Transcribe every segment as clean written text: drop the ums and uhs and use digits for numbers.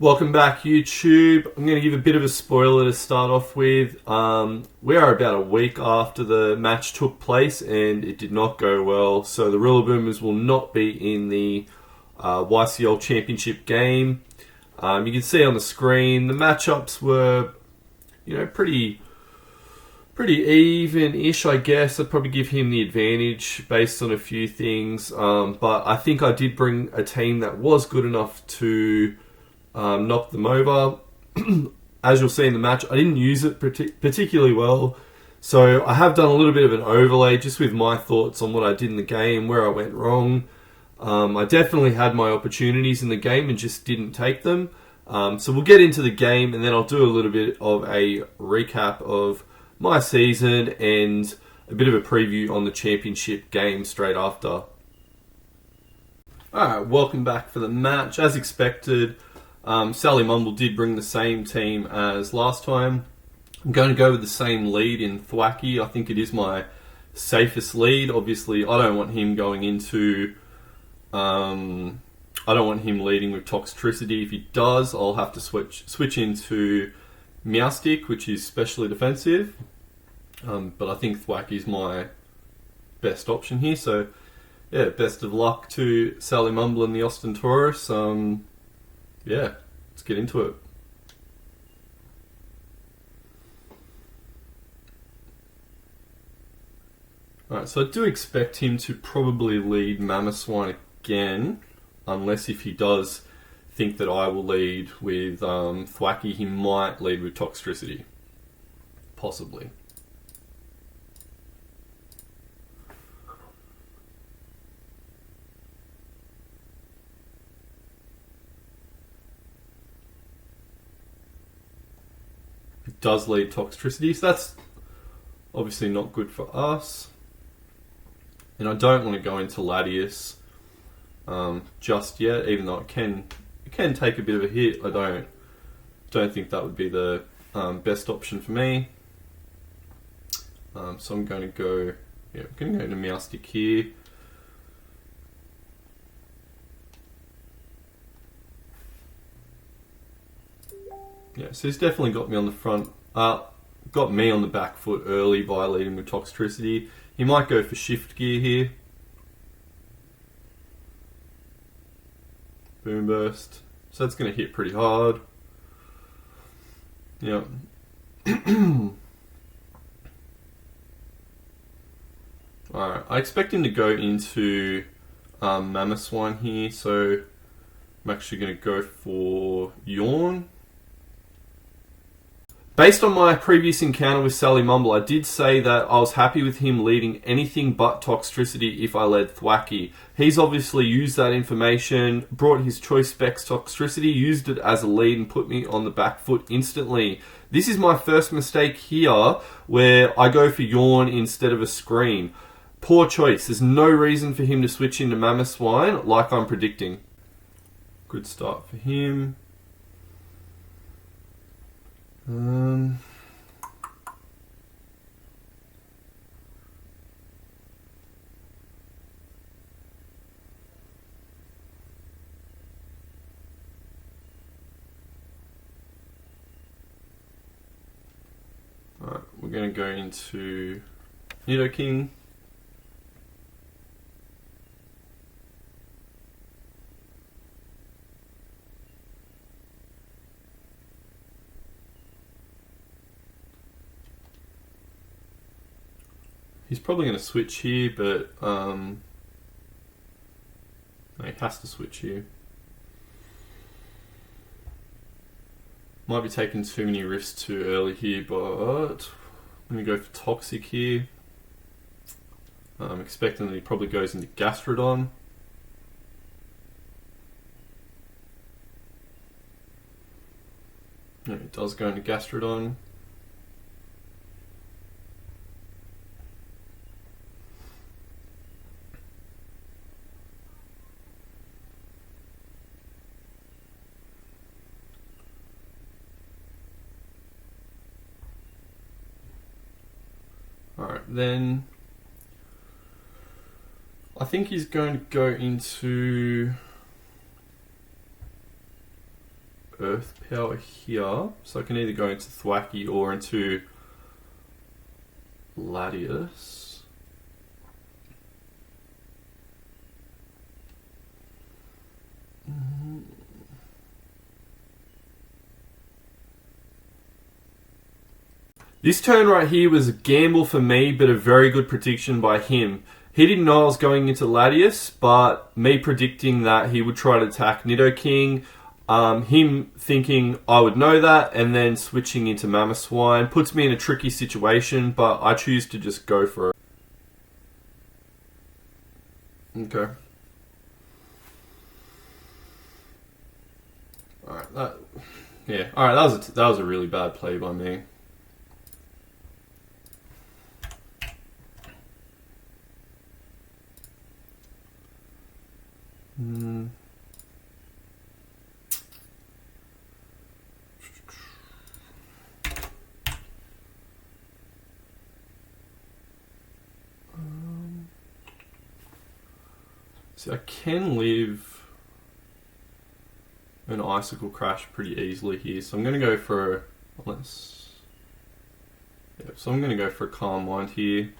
Welcome back, YouTube. I'm going to give a bit of a spoiler to start off with. We are about a week after the match took place and it did not go well. So the Rilla Boomers will not be in the YCL Championship game. You can see on the screen the matchups were, pretty even-ish, I guess. I'd probably give him the advantage based on a few things. But I think I did bring a team that was good enough to knock them over. As you'll see in the match, I didn't use it particularly well. So I have done a little bit of an overlay just with my thoughts on what I did in the game, where I went wrong. I definitely had my opportunities in the game and just didn't take them. So we'll get into the game and then I'll do a little bit of a recap of my season and a bit of a preview on the championship game straight after. Alright, welcome back for the match. As expected, Sally Mumble did bring the same team as last time. I'm going to go with the same lead in Thwacky. I think it is my safest lead. Obviously, I don't want him going into... I don't want him leading with Toxtricity. If he does, I'll have to switch into Meowstick, which is specially defensive. But I think Thwack is my best option here. So, yeah, best of luck to Sally Mumble and the Austin Tauros. Yeah, let's get into it. Alright, so I do expect him to probably lead Mamoswine again, unless if he does think that I will lead with Thwacky, he might lead with Toxtricity. Possibly. It does lead Toxtricity, so that's obviously not good for us. And I don't want to go into Latias just yet, even though it can take a bit of a hit. I don't think that would be the best option for me. So I'm going to go into Meowstick here. Yeah, so he's definitely got me on the front, got me on the back foot early by leading with Toxtricity. He might go for Shift Gear here. Boom Burst. So that's going to hit pretty hard. Yeah. Alright, I expect him to go into Mamoswine here, so I'm actually going to go for Yawn. Based on my previous encounter with Sally Mumble, I did say that I was happy with him leading anything but Toxtricity if I led Thwacky. He's obviously used that information, brought his choice specs Toxtricity, used it as a lead and put me on the back foot instantly. This is my first mistake here where I go for Yawn instead of a Scream. Poor choice. There's no reason for him to switch into Mamoswine like I'm predicting. Good start for him. Alright, we're going to go into Nidoking. He's probably going to switch here, but no, he has to switch here. Might be taking too many risks too early here, but I'm going to go for Toxic here. I'm expecting that he probably goes into Gastrodon. No, it does go into Gastrodon. Alright, then I think he's going to go into Earth Power here, so I can either go into Thwacky or into Latius. This turn right here was a gamble for me, but a very good prediction by him. He didn't know I was going into Latius, but me predicting that he would try to attack Nidoking, him thinking I would know that, and then switching into Mamoswine puts me in a tricky situation, but I choose to just go for it. Okay. Alright, that was a really bad play by me. See, I can live an Icicle Crash pretty easily here, so I'm going to go for so I'm going to go for a Calm Mind here.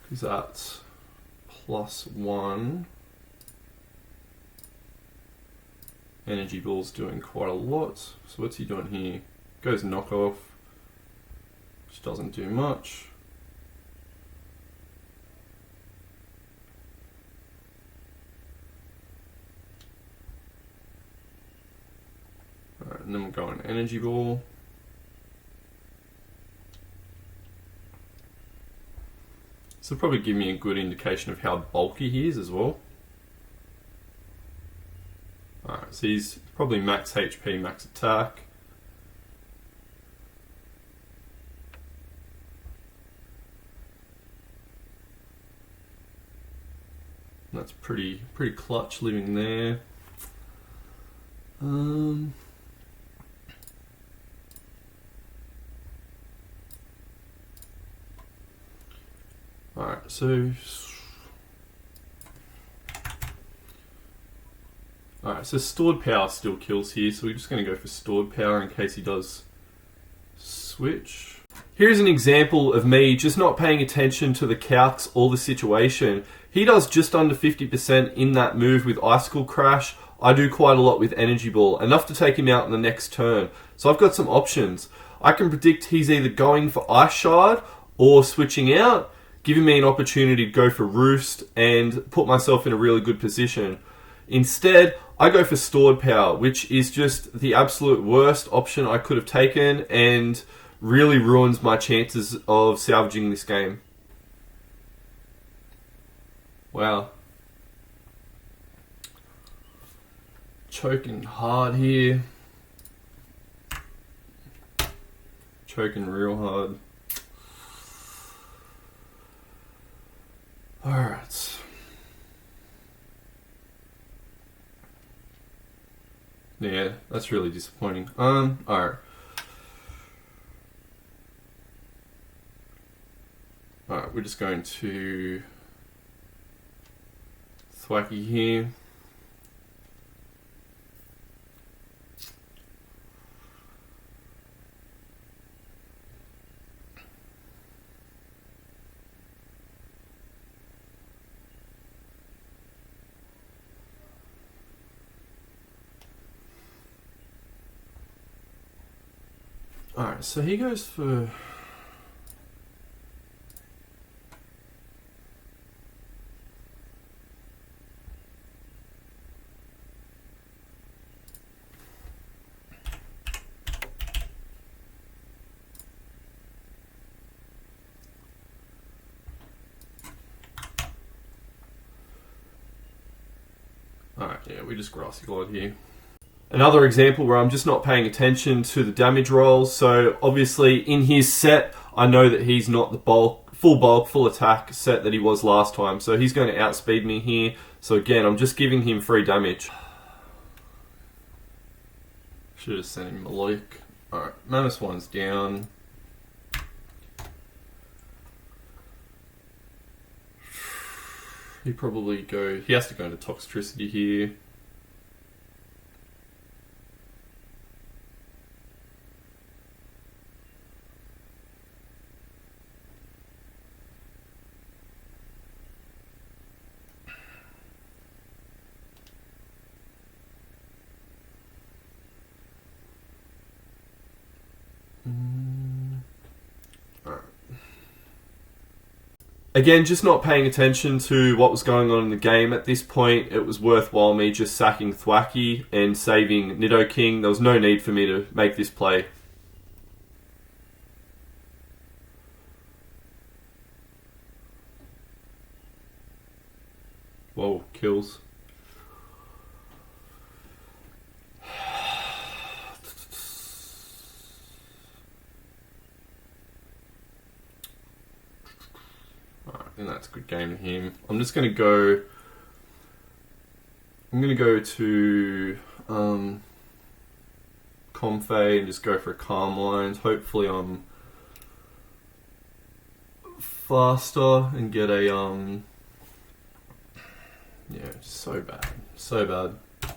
Because that's +1. Energy Ball's doing quite a lot. So what's he doing here? Goes Knockoff, which doesn't do much. Alright, and then we'll go on Energy Ball. This will probably give me a good indication of how bulky he is as well. Alright, so he's probably max HP, max attack. That's pretty clutch living there. Alright, so Stored Power still kills here, so we're just going to go for Stored Power in case he does switch. Here's an example of me just not paying attention to the calcs or the situation. He does just under 50% in that move with Icicle Crash. I do quite a lot with Energy Ball, enough to take him out in the next turn. So I've got some options. I can predict he's either going for Ice Shard or switching out, giving me an opportunity to go for Roost and put myself in a really good position. Instead, I go for Stored Power, which is just the absolute worst option I could have taken and really ruins my chances of salvaging this game. Wow. Choking hard here. Choking real hard. Alright. Yeah, that's really disappointing. Alright. Alright, we're just going to Thwacky here. Alright, so he goes for... Alright, yeah, we just Grassy Glide here. Another example where I'm just not paying attention to the damage rolls. So obviously in his set, I know that he's not the full attack set that he was last time. So he's going to outspeed me here. So again, I'm just giving him free damage. Should have sent him Melodic. Alright, Mamoswine's down. He probably go. He has to go into Toxtricity here. Again, just not paying attention to what was going on in the game at this point. It was worthwhile me just sacking Thwacky and saving Nidoking. There was no need for me to make this play. Whoa, kills. I think that's a good game to him. I'm just going to go... I'm going to go to Comfey and just go for a Calm Lines. Hopefully I'm faster and get a... Yeah, so bad. So bad.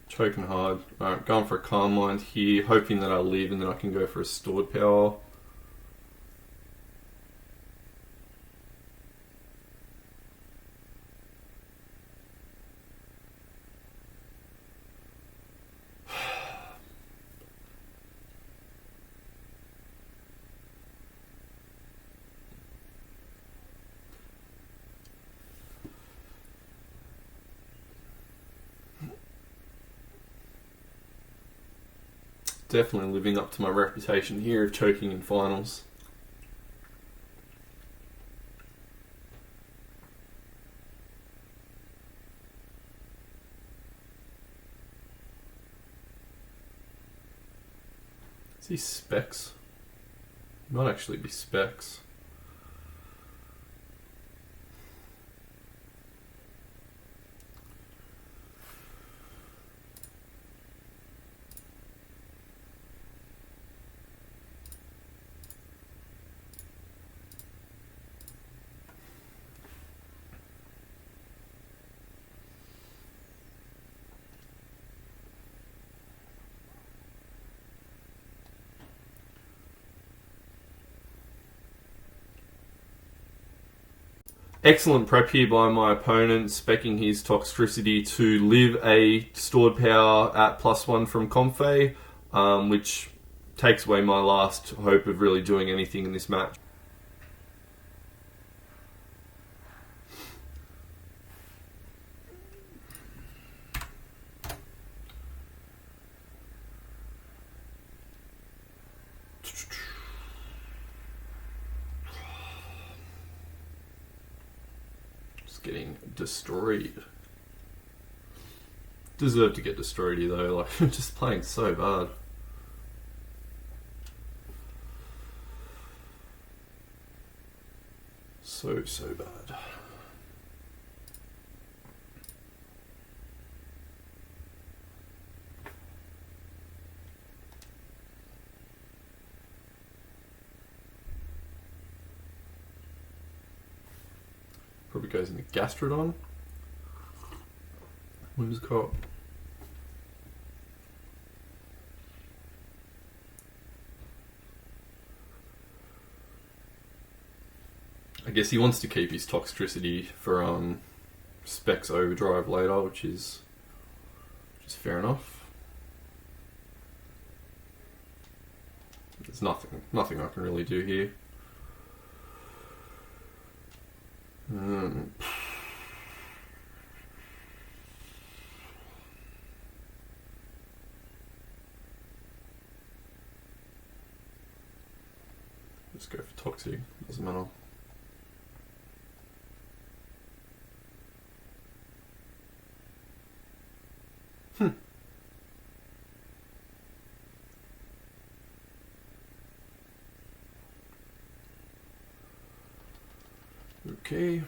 Choking hard. Alright, going for a Calm Lines here, hoping that I'll live and then I can go for a Stored Power. Definitely living up to my reputation here of choking in finals. Is he Specs? Might actually be Specs. Excellent prep here by my opponent, speccing his Toxtricity to live a Stored Power at +1 from Comfey, which takes away my last hope of really doing anything in this match. Getting destroyed. Deserve to get destroyed here though, like just playing so bad. So bad. Probably goes into Gastrodon. Whimsicott. I guess he wants to keep his Toxtricity for Specs Overdrive later, which is fair enough. There's nothing I can really do here. Let's go for Toxic, doesn't matter. Okay.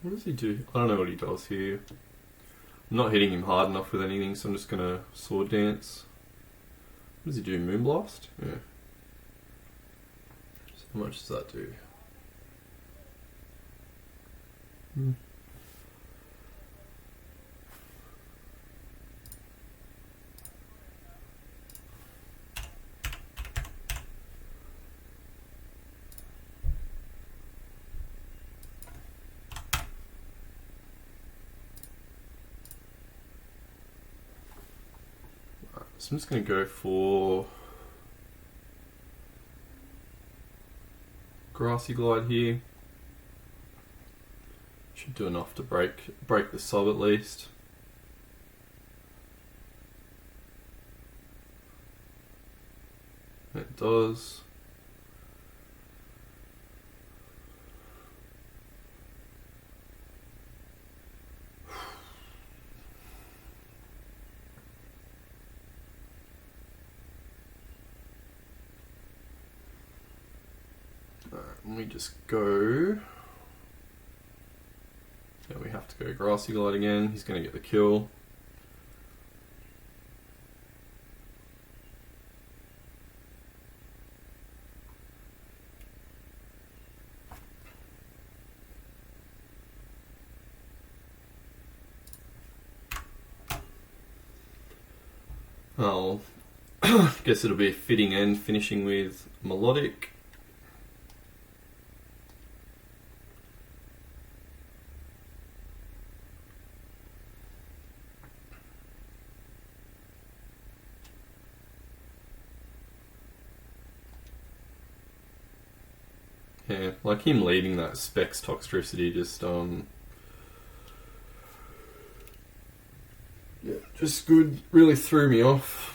What does he do? I don't know what he does here. I'm not hitting him hard enough with anything, so I'm just going to Sword Dance. What does he do? Moonblast? Yeah. So how much does that do? So I'm just going to go for Grassy Glide here. Should do enough to break the sub at least. It does. Let me just go. Yeah, we have to go Grassy Glide again. He's going to get the kill. Oh, guess it'll be a fitting end, finishing with Melodic. Yeah, like him leading that Specs Toxtricity just good. Really threw me off.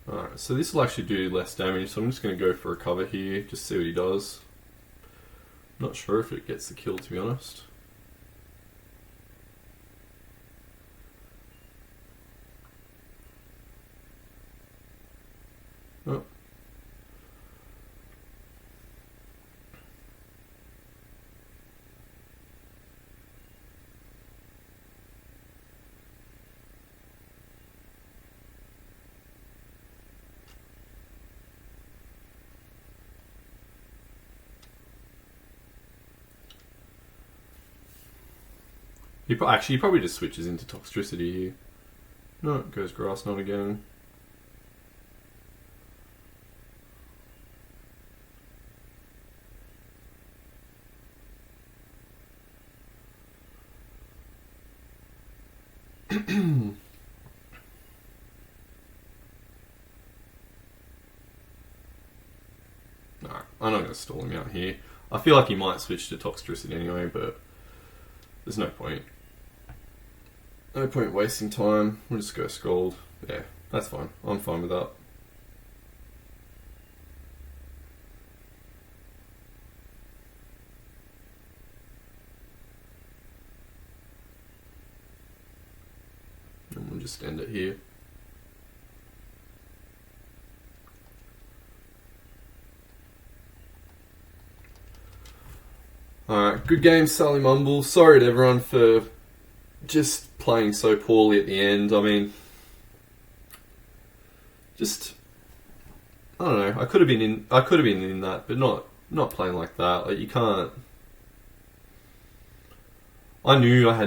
Alright, so this will actually do less damage, so I'm just going to go for a cover here, just see what he does. Not sure if it gets the kill, to be honest. Oh. He probably just switches into Toxtricity here. No, it goes Grass Knot again. Alright, I'm not going to stall him out here. I feel like he might switch to Toxtricity anyway, but there's no point. No point wasting time. We'll just go Scald. Yeah, that's fine. I'm fine with that. And we'll just end it here. Alright, good game, Sally Mumble. Sorry to everyone for just playing so poorly at the end. I mean, just I don't know. I could have been in that, but not playing like that. Like you can't. I knew I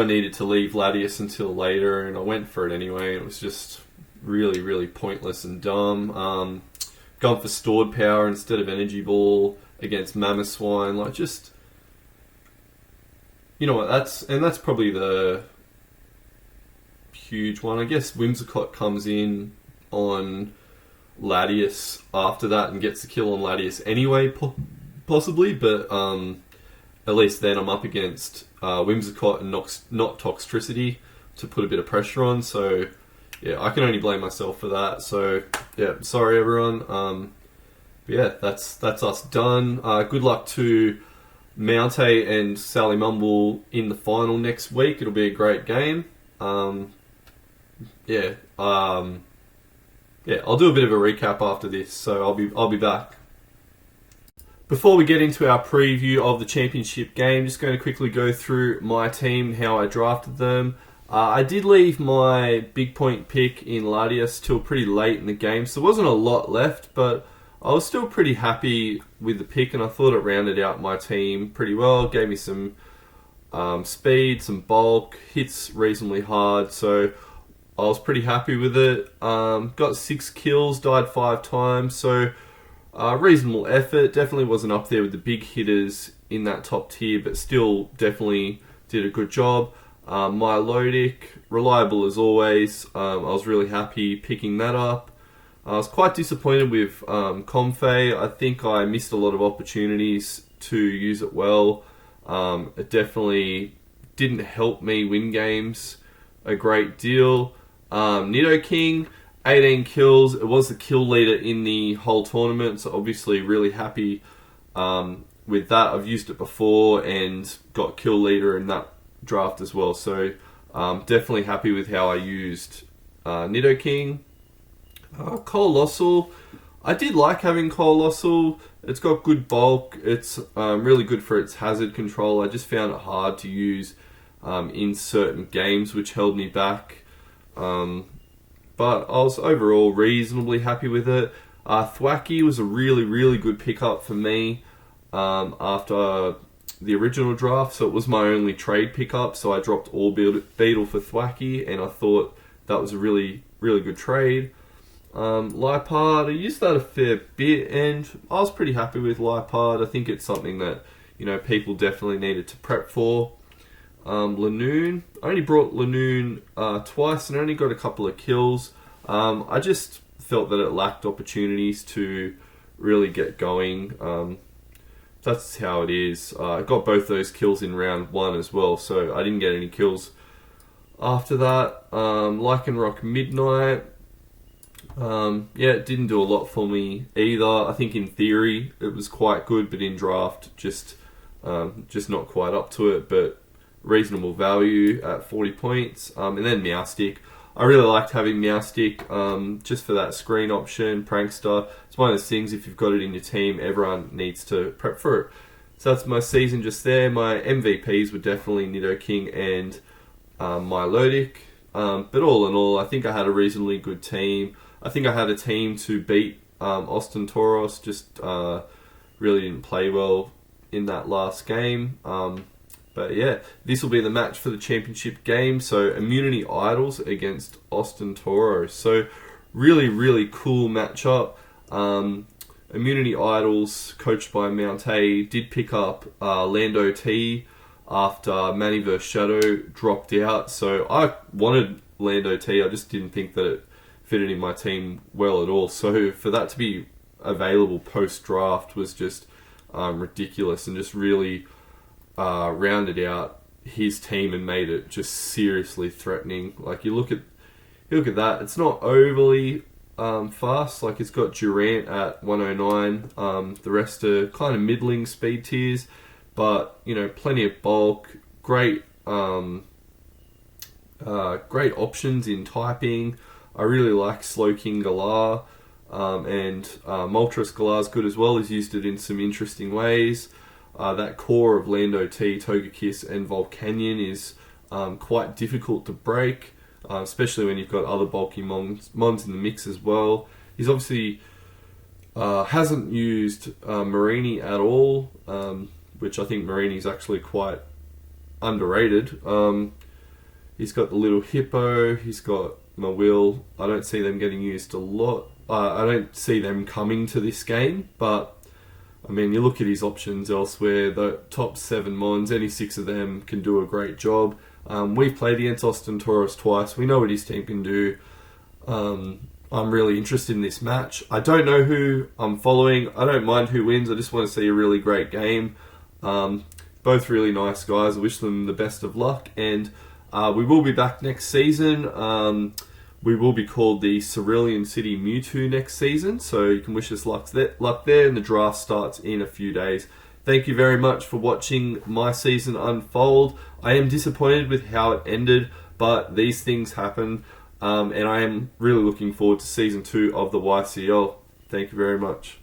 needed to leave Latias until later, and I went for it anyway. It was just really pointless and dumb. Gone for stored power instead of energy ball against Mammoth Swine. Like just you know what, that's probably the huge one. I guess Whimsicott comes in on Latias after that and gets the kill on Latias anyway, possibly, but at least then I'm up against Whimsicott and not Toxtricity to put a bit of pressure on, so yeah, I can only blame myself for that, so yeah, sorry everyone. But yeah, that's us done. Good luck to Mountay and Sally Mumble in the final next week. It'll be a great game. Yeah, I'll do a bit of a recap after this, so I'll be back. Before we get into our preview of the championship game, just going to quickly go through my team, how I drafted them. I did leave my big point pick in Latias till pretty late in the game, so there wasn't a lot left, but I was still pretty happy with the pick, and I thought it rounded out my team pretty well. It gave me some speed, some bulk, hits reasonably hard, so I was pretty happy with it. Got 6 kills, died 5 times, so reasonable effort. Definitely wasn't up there with the big hitters in that top tier, but still definitely did a good job. Milotic, reliable as always. I was really happy picking that up. I was quite disappointed with Comfey. I think I missed a lot of opportunities to use it well. It definitely didn't help me win games a great deal. Nidoking, 18 kills. It was the kill leader in the whole tournament, so obviously really happy with that. I've used it before and got kill leader in that draft as well, so definitely happy with how I used Nidoking. Colossal, I did like having Colossal. It's got good bulk. It's really good for its hazard control. I just found it hard to use in certain games, which held me back. But I was overall reasonably happy with it. Thwacky was a really, really good pickup for me after the original draft, so it was my only trade pickup, so I dropped all Beetle for Thwacky, and I thought that was a really, really good trade. Lipard, I used that a fair bit, and I was pretty happy with Lipard. I think it's something that, you know, people definitely needed to prep for. Lanoon, I only brought Lanoon twice and only got a couple of kills. I just felt that it lacked opportunities to really get going. That's how it is. I got both those kills in round 1 as well, so I didn't get any kills after that. Lycanroc Midnight, it didn't do a lot for me either. I think in theory it was quite good, but in draft just not quite up to it, but reasonable value at 40 points. And then Meowstick. I really liked having Meowstick just for that screen option. Prankster, it's one of those things, if you've got it in your team, everyone needs to prep for it. So that's my season just there. My MVPs were definitely Nidoking and Milotic. But all in all, I think I had a reasonably good team. I think I had a team to beat Austin Tauros, just really didn't play well in that last game. But yeah, this will be the match for the championship game. So Immunity Idols against Austin Tauros. So really, really cool matchup. Immunity Idols, coached by Mountay, did pick up Lando T after Manny vs Shadow dropped out. So I wanted Lando T. I just didn't think that it fitted in my team well at all. So for that to be available post-draft was just ridiculous, and just really rounded out his team and made it just seriously threatening. Like you look at that, it's not overly fast. Like it's got Durant at 109. The rest are kind of middling speed tiers, but you know, plenty of bulk. Great options in typing. I really like Slowking Galar, and Moltres Galar is good as well. He's used it in some interesting ways. That core of Lando T, Togekiss, and Volcanion is quite difficult to break, especially when you've got other bulky mons in the mix as well. He's obviously hasn't used Marini at all, which I think Marini is actually quite underrated. He's got the little hippo, he's got Mawil. I don't see them getting used a lot. I don't see them coming to this game, but I mean, you look at his options elsewhere, the top 7 Mons, any 6 of them can do a great job. We've played against Austin Tauros twice. We know what his team can do. I'm really interested in this match. I don't know who I'm following. I don't mind who wins. I just want to see a really great game. Both really nice guys. I wish them the best of luck. And we will be back next season. We will be called the Cerulean City Mewtwo next season, so you can wish us luck there, and the draft starts in a few days. Thank you very much for watching my season unfold. I am disappointed with how it ended, but these things happen, and I am really looking forward to Season 2 of the YCL. Thank you very much.